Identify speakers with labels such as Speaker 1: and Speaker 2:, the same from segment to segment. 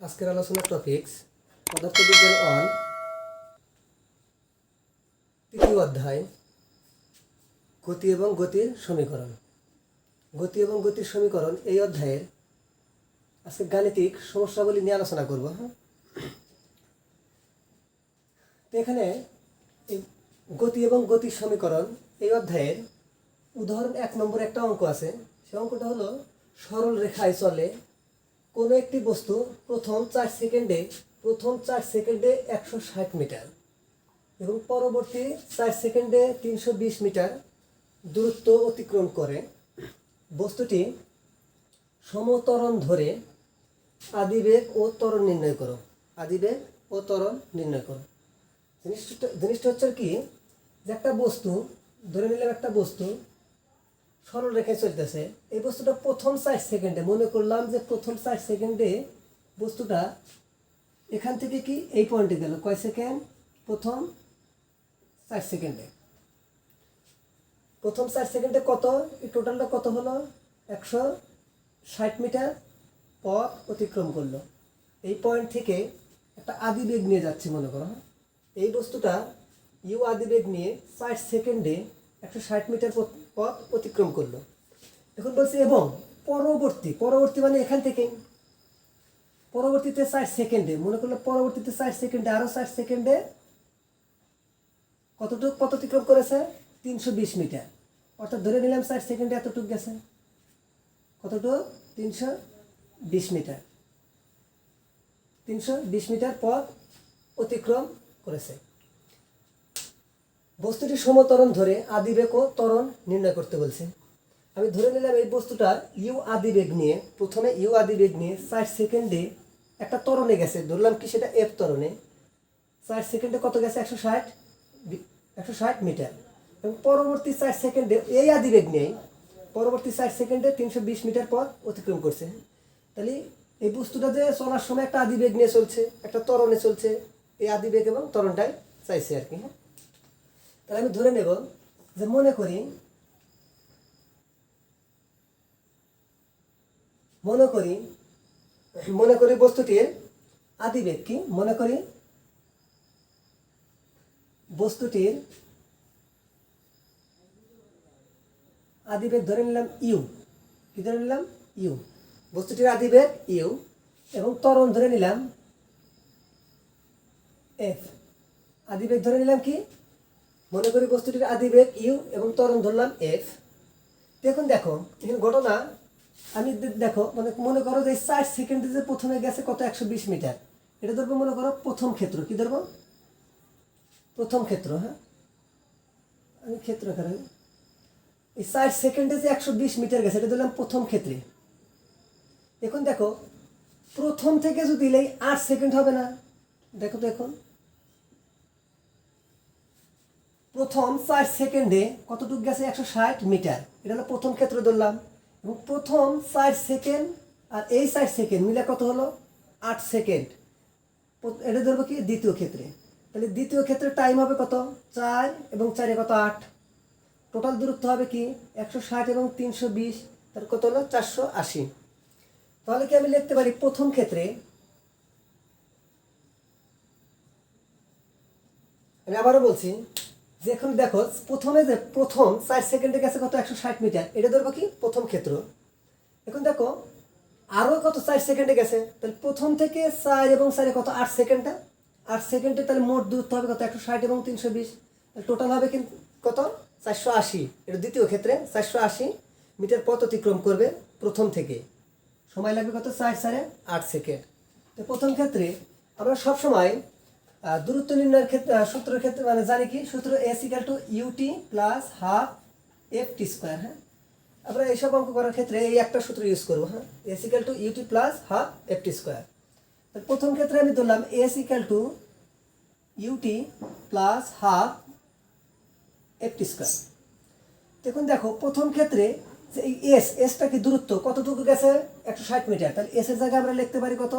Speaker 1: আজকের আলোচনার টপিকস পদার্থবিজ্ঞান 1 তৃতীয় অধ্যায় গতি এবং গতির সমীকরণ। গতি এবং গতির সমীকরণ এই অধ্যায়ের আজকে গাণিতিক সমস্যাগুলি নিয়ে আলোচনা করব। তো এখানে এই গতি এবং গতির সমীকরণ এই অধ্যায়ের উদাহরণ 1 নম্বর একটা অঙ্ক আছে। সেই অঙ্কটা হলো সরল রেখায় চলে কোনো একটি বস্তু প্রথম 4 সেকেন্ডে 160 মিটার এবং পরবর্তী 4 সেকেন্ডে 320 মিটার দূরত্ব অতিক্রম করে। বস্তুটি সমত্বরণ ধরে আদিবেগ ও ত্বরণ নির্ণয় করো। আদিবেগ ও ত্বরণ নির্ণয় করো। জিনিসটা হচ্ছে কি, যে একটা বস্তু ধরে নিলাম, একটা বস্তু সরল রেখায় চলতেছে। এই বস্তুটা প্রথম 4 সেকেন্ডে, মনে করলাম যে প্রথম 4 সেকেন্ডে বস্তুটা এখান থেকে কি এই পয়েন্টে গেল। কয় সেকেন্ড? প্রথম 4 সেকেন্ডে। প্রথম 4 সেকেন্ডে কত, এই টোটালটা কত হলো? 160 মিটার পথ অতিক্রম করলো। এই পয়েন্ট থেকে একটা আদিবেগ নিয়ে যাচ্ছে মনে করো। এই বস্তুটা ইউ আদিবেগ নিয়ে 4 সেকেন্ডে 160 মিটার পথ অতিক্রম করলো। এখন বলছি এবং পরবর্তী মানে এখান থেকে পরবর্তীতে 4 সেকেন্ডে, মনে করলো পরবর্তীতে 4 সেকেন্ডে আরো 4 সেকেন্ডে কতটুকু পথ অতিক্রম করেছে? 320 মিটার। অর্থাৎ ধরে নিলাম 4 সেকেন্ডে এতটুকু গেছে। কতটুকু? 320 মিটার। 320 মিটার পথ অতিক্রম করেছে। বস্তুটি সমত্বরণ ধরে আদিবেগ ও ত্বরণ নির্ণয় করতে বলছে। আমি ধরে নিলাম এই বস্তুটা ইউ আদিবেগ নিয়ে, প্রথমে ইউ আদিবেগ নিয়ে 4 সেকেন্ডে একটা ত্বরণে গেছে। ধরলাম কি সেটা এফ ত্বরণে। 4 সেকেন্ডে কত গেছে? 160 মিটার। এবং পরবর্তী 4 সেকেন্ডে এই আদিবেগ নিয়ে পরবর্তী 4 সেকেন্ডে 320 মিটার পথ অতিক্রম করছে। তাহলে এই বস্তুটা যে চলার সময় একটা আদিবেগ নিয়ে চলছে, একটা ত্বরণে চলছে। এই আদিবেগ এবং ত্বরণটাই চাইছে আর কি। হ্যাঁ, তাহলে আমি ধরে নেব যে মনে করি বস্তুটির আদিবেগ কি, মনে করি বস্তুটির আদিবেগ ধরে নিলাম ইউ। কি ধরে নিলাম? ইউ। বস্তুটির আদিবেগ ইউ এবং ত্বরণ ধরে নিলাম এফ। আদিবেগ ধরে নিলাম কি, মনে করি বস্তুটির আদিবেগ ইউ এবং ত্বরণ ধরলাম এফ। দেখো এখানে ঘটনা আমি দেখো, মনে করো যে 4 সেকেন্ডে যে প্রথমে গেছে কত? 120 মিটার। এটা ধরবো মনে করো প্রথম ক্ষেত্র। কি ধরবো? প্রথম ক্ষেত্র। হ্যাঁ, আমি ক্ষেত্র এখানে এই 4 সেকেন্ডে যে 120 মিটার গেছে এটা ধরলাম প্রথম ক্ষেত্রে। এখন দেখো প্রথম থেকে যদি দিলেই 8 সেকেন্ড হবে না? দেখো তো এখন প্রথম 4 সেকেন্ডে কতটুকু গেছে? 160 মিটার। এটা হলো প্রথম ক্ষেত্র ধরলাম। এবং প্রথম 4 সেকেন্ড আর এই 4 সেকেন্ড মিলে কত হলো? 8 সেকেন্ড। এটা ধরবো কি দ্বিতীয় ক্ষেত্রে। তাহলে দ্বিতীয় ক্ষেত্রে টাইম হবে কত? 4 এবং 4 কত? 8। টোটাল দূরত্ব হবে কি? 160 এবং 320, তার কত হলো? 480। তাহলে কি আমি লিখতে পারি প্রথম ক্ষেত্রে, আমি আবারও বলছি যে এখন দেখো প্রথমে যে প্রথম 4 সেকেন্ডে গেছে কত? 160 মিটার। এটা ধরবো কি প্রথম ক্ষেত্র। এখন দেখো আরও কত? 4 সেকেন্ডে গেছে। তাহলে প্রথম থেকে 4 এবং 4 কত? 8 সেকেন্ডে। 8 সেকেন্ডে তাহলে মোট দূরত্ব হবে কত? 160 এবং 320। টোটাল হবে কিন্তু কত? 480। এটা দ্বিতীয় ক্ষেত্রে 480 মিটার পথ অতিক্রম করবে প্রথম থেকে। সময় লাগবে কত? 4 4 8 সেকেন্ড। তো প্রথম ক্ষেত্রে আমরা সবসময় দূরত্ব নির্ণয়ের ক্ষেত্রে সূত্রের ক্ষেত্রে মানে জানি কি সূত্র? S equal to ut plus half f t square. হ্যাঁ, আমরা এইসব অঙ্ক করার ক্ষেত্রে এই একটা সূত্র ইউজ করবো। হ্যাঁ, s equal to ut plus half f t square. প্রথম ক্ষেত্রে আমি ধরলাম s equal to ut plus half f t square. দেখুন দেখো প্রথম ক্ষেত্রে যে এই এসটা কি দূরত্ব কতটুকু গেছে? 160 মিটার। তাহলে এস এর জায়গায় আমরা লিখতে পারি কত?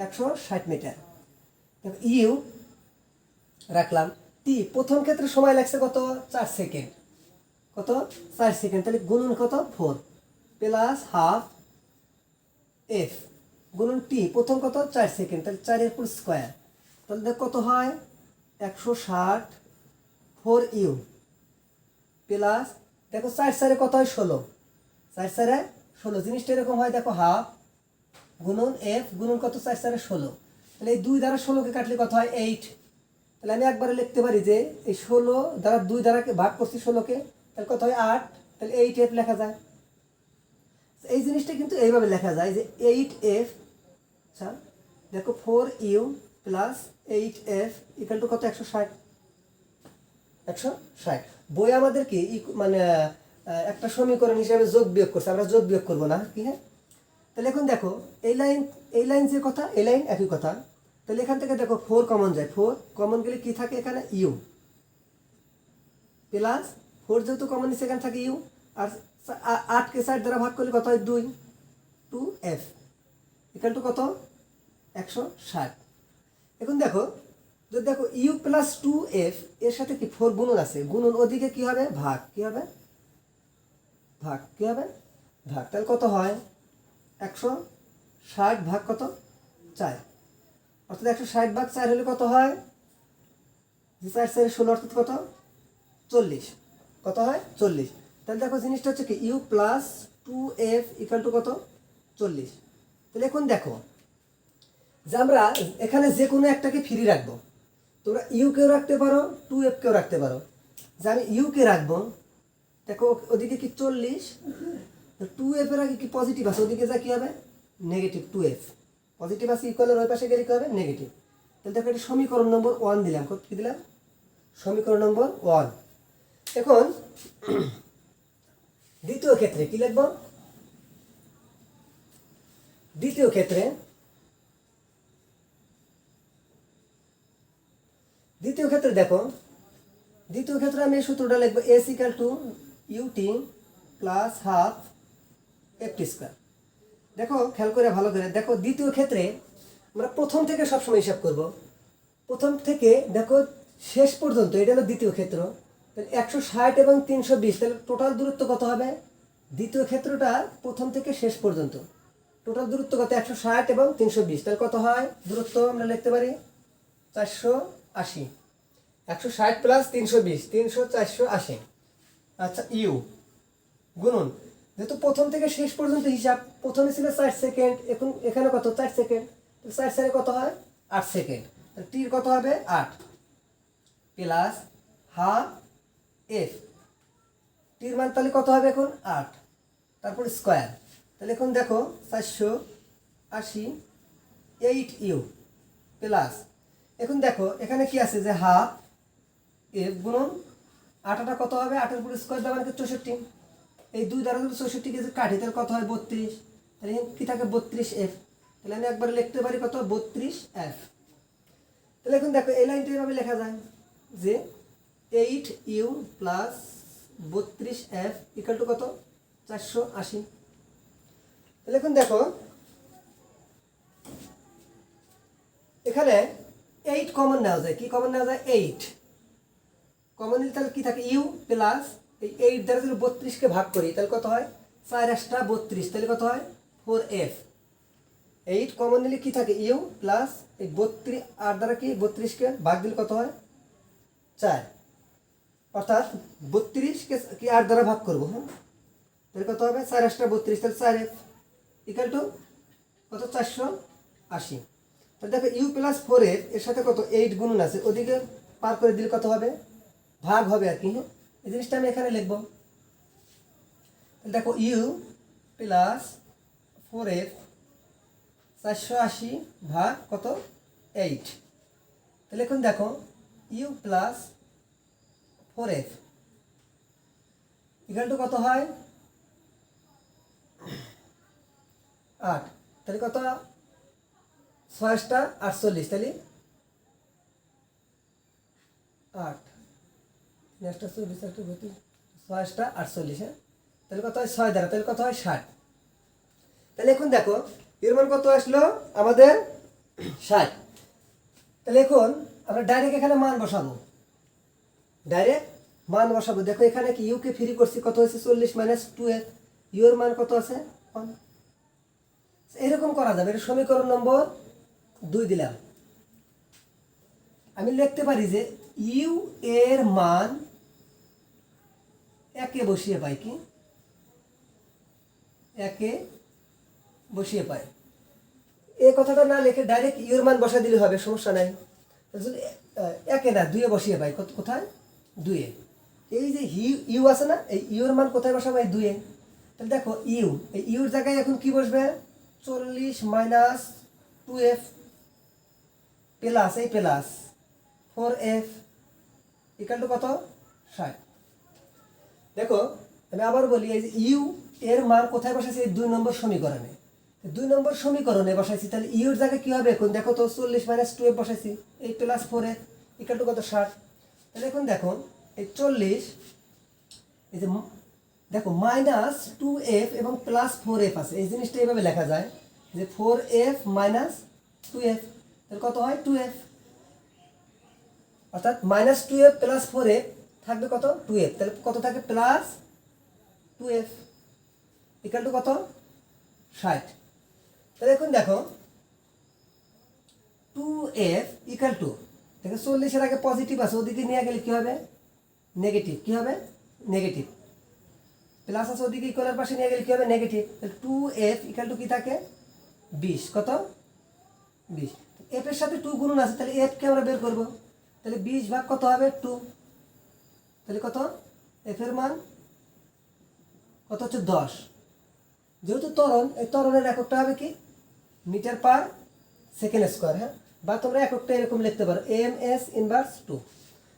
Speaker 1: 160 মিটার। ইউ রাখলাম। টি প্রথম ক্ষেত্রে সময় লাগছে কত? 4 সেকেন্ড। কত? 4 সেকেন্ড। তাহলে গুণন কত? 4 প্লাস হাফ এফ গুণন টি প্রথম কত 4 সেকেন্ড, তাহলে 4 স্কোয়ার, তাহলে দেখ কত হয় 160 4u প্লাস দেখো 4 কত হয় 16, 4 জিনিসটা এরকম হয় দেখো হাফ গুণন এফ গুণন কত 4 তাহলে এই 2 দ্বারা 16কে কাটলে কত হয় 8, তাহলে আমি একবারে লিখতে পারি যে এই 16 দ্বারা 2 দ্বারাকে ভাগ করছি 16কে, তাহলে কত হয় 8, তাহলে 8f লেখা যায়। এই জিনিসটা কিন্তু এইভাবে লেখা যায় যে 8f, আচ্ছা দেখো 4u plus 8f equal to কত 160 বই আমাদেরকে মানে একটা সমীকরণ হিসাবে যোগ বিয়োগ করছে, আমরা যোগ বিয়োগ করবো না কি। হ্যাঁ, তাহলে এখন দেখো এই লাইন যে কথা এই লাইন একই কথা, তাহলে এখান থেকে দেখো 4 কমন যায়, 4 কমন গেলে কি থাকে এখানে ইউ প্লাস 4 যেহেতু কমন নিচ্ছে এখানে থাকে ইউ, আর 8কে 4 দ্বারা ভাগ করলে কত হয় 2f ইকুয়াল টু কত 160। এখন দেখো যদি দেখো ইউ প্লাস 2f এর সাথে কি 4 গুণন আছে, গুণন ওদিকে কি হবে ভাগ, কি হবে ভাগ, কি হবে ভাগ, তাহলে কত হয় 160 ভাগ কত 4, অর্থাৎ 160 ভাগ 4 হলে কত হয় যে 4 4 16 অর্থাৎ কত 40, কত হয় 40। তাহলে দেখো জিনিসটা হচ্ছে কি you plus 2f equal to কত 40। তাহলে এখন দেখো যে আমরা এখানে যে কোনো একটাকে ফ্রি রাখবো, তোমরা ইউ কেও রাখতে পারো 2f কেও রাখতে পারো, যে আমি ইউ কে রাখবো, দেখো ওদিকে কি 40, 2f এর আগে কি পজিটিভ আছে ওদিকে যা কি হবে নেগেটিভ 2f, পজিটিভ আছে ইকুয়ালের ওই পাশে গেলে কি হবে নেগেটিভ। তাহলে দেখো এটা সমীকরণ নম্বর 1 দিলাম, কি দিলাম সমীকরণ নম্বর 1। এখন দ্বিতীয় ক্ষেত্রে কি লিখব, দ্বিতীয় ক্ষেত্রে দেখো দ্বিতীয় ক্ষেত্রে আমি এই সূত্রটা লিখবো s equal to ut plus half ft square. দেখো খেয়াল করে ভালো করে দেখো দ্বিতীয় ক্ষেত্রে আমরা প্রথম থেকে সবসময় হিসাব করব, প্রথম থেকে দেখো শেষ পর্যন্ত, এটা হলো দ্বিতীয় ক্ষেত্র, তাহলে 160 এবং 320, তাহলে টোটাল দূরত্ব কত হবে দ্বিতীয় ক্ষেত্রটা প্রথম থেকে শেষ পর্যন্ত, টোটাল দূরত্ব কত 160 এবং 320, তাহলে কত হয় দূরত্ব আমরা লিখতে পারি 480, 160 প্লাস 320 480। আচ্ছা ইউ গুণন যেহেতু প্রথম থেকে শেষ পর্যন্ত হিসাব, প্রথমে ছিল 4 সেকেন্ড, এখন এখানে কত 4 সেকেন্ড, 4 কত হয় 8 সেকেন্ড, টির কত হবে 8 প্লাস হাফ এফ, টির মান তাহলে কত হবে এখন 8, তারপর স্কোয়ার, তাহলে এখন দেখো 480 8u প্লাস, এখন দেখো এখানে কি আছে যে হাফ এফ গুণন 8টা কত হবে 8 এর উপর স্কোয়ার দেওয়া মানে 64, এই 2 দ্বারা যদি 64 কে কাটি তাহলে কত হয় 32, তাহলে কি থাকে 32f, তাহলে আমি একবার লিখতে পারি কত 32f। তাহলে এখন দেখো এই লাইনটা এইভাবে লেখা যায় যে 8u plus 32f equal to কত 480। তাহলে এখন দেখো এখানে 8 কমন নেওয়া যায়, কি কমন নেওয়া যায় 8 কমন নিলে তাহলে কি থাকে ইউ প্লাস এই 8 দ্বারা যদি 32কে ভাগ করি তাহলে কত হয় 4 8টা 32, তাহলে কত হয় 4f। 8 কমন নিলে কি থাকে ইউ প্লাস এই 32 8 দ্বারা কি 32কে ভাগ দিলে কত হয় 4, অর্থাৎ 32কে কি 8 দ্বারা ভাগ করবো, হ্যাঁ তাহলে কত হবে 4 8টা 32, তাহলে 4f ইকুয়াল টু কত 480। তাহলে দেখো ইউ প্লাস 4f এর সাথে কত 8 গুণন আছে, ওদিকে পার করে দিলে কত হবে ভাগ হবে আর কি। হ্যাঁ এই জিনিসটা আমি এখানে লিখবো, দেখো ইউ প্লাস 4f 480 ভাগ কত 8, তাহলে এখন দেখো you plus 4f equal to কত হয় 8, তাহলে কত 6 টা 48, তাহলে 8 নেক্সট 6 টা 48, হ্যাঁ তাহলে কত হয় 6 দ্বারা, তাহলে কত হয় 60। তাহলে এখন দেখো এর মান কত আসলো আমাদের 60। তাহলে এখন আমরা ডাইরেক্ট এখানে মান বসাবো, দেখো এখানে কি ইউ কে ফ্রি করছি কত হয়েছে 40 মাইনাস 2f, ইউ এর মান কত আছে 1, এরকম করা যাবে, এটা সমীকরণ নম্বর 2 দিলাম। আমি লিখতে পারি যে ইউ এর মান একে বসিয়ে পাই, কি একে বসিয়ে পাই। এই কথাটা না লিখে ডাইরেক্ট ইউ এর মান বসাই দিলে হবে, সমস্যা নাই। একে না, 2-এ বসিয়ে পাই। কোথায়? 2-এ। এই যে ইউ আছে না, এই ইউ এর মান কোথায় বসাবো? এই 2-এ। তাহলে দেখো ইউ, এই ইউর জায়গায় এখন কি বসবে? 40 মাইনাস 2f প্লাস এই প্লাস 4f ইকাল টু কত? 60। দেখো আমি আবার বলি, এই যে ইউ এর মান কোথায় বসাইছি? এই 2 নম্বর সমীকরণে। 2 নম্বর সমীকরণে বসাইছি, তাহলে ইউর জায়গায় কি হবে? এখন দেখো তো 40 মাইনাস 2f বসাইছি, এই প্লাস 4f ইকাল টু কত? 60। তাহলে এখন দেখো এই 40, এই যে দেখো মাইনাস 2f এবং প্লাস 4f আছে, এই জিনিসটা এইভাবে লেখা যায় যে 4f মাইনাস 2f, তাহলে কত হয়? 2f। অর্থাৎ মাইনাস 2f প্লাস 4f থাকবে কত? 2f। তাহলে কত থাকে? প্লাস 2f ইকাল টু কত? 60। তাহলে এখন দেখো 2f ইকাল টু, দেখো 40-এর আগে পজিটিভ আছে, ওদিকে নিয়ে গেলে কি হবে? নেগেটিভ। কি হবে? নেগেটিভ। প্লাস আছে ওদিকে ইকুয়ালের পাশে নিয়ে গেলে কি হবে? নেগেটিভ। তাহলে 2f ইকাল টু কি থাকে? 20। কত? 20। f এর সাথে 2 গুণন আছে, তাহলে f কে আমরা বের করব। তাহলে 20 ভাগ কত হবে? 2। তাহলে কত? f এর মান কত হচ্ছে? 10। যেহেতু ত্বরণ, এই ত্বরণের এককটা হবে কি? Metre per second square. হ্যাঁ, বা তোমরা এককটা এরকম লিখতে পারো, ms ইনভার্স 2।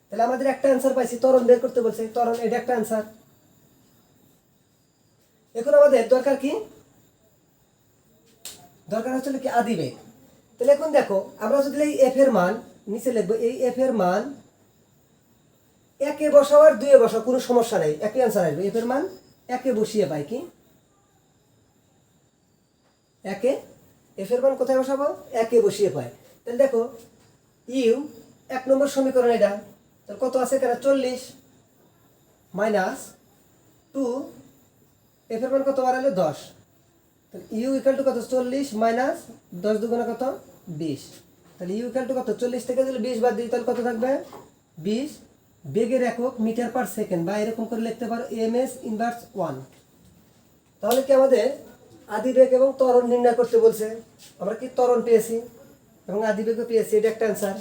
Speaker 1: তাহলে আমাদের একটা অ্যান্সার পাইছি, ত্বরণ বের করতে বলছে, ত্বরণ এটা একটা অ্যান্সার। এখন আমাদের দরকার কি? দরকার হচ্ছে কি? আদিবেগ। তাহলে এখন দেখো আমরা যদি এই এফ এর মান নিচে লিখবো, এই এফ এর মান একে বসাও আর 2-এ বসাও, কোনো সমস্যা নেই, একই অ্যান্সার আসবে। এফ এর মান একে বসিয়ে পাই, কি একে, এফ এর মান কোথায় বসাবো? একে বসিয়ে পাই। তাহলে দেখো ইউ 1 নম্বর সমীকরণ এটা, তাহলে কত আছে এখানে? 40 মাইনাস 2, এফ এর মান কত বাড়ালে? 10। তাহলে ইউ ইকাল টু কত? 40 মাইনাস 10 দুগুণে কত? 20। তাহলে ইউ ইকাল টু কত? 40 থেকে যদি 20 বাদ দিই তাহলে কত থাকবে? 20। বেগের একক মিটার পার সেকেন্ড, বা এরকম করে লিখতে পারো ms ইনভার্স 1। তাহলে কি আমাদের আদিবেগ এবং ত্বরণ নির্ণয় করতে বলছে। আমরা কি ত্বরণ পেয়েছি এবং আদিবেগও পেয়েছি, এটা একটা অ্যান্সার।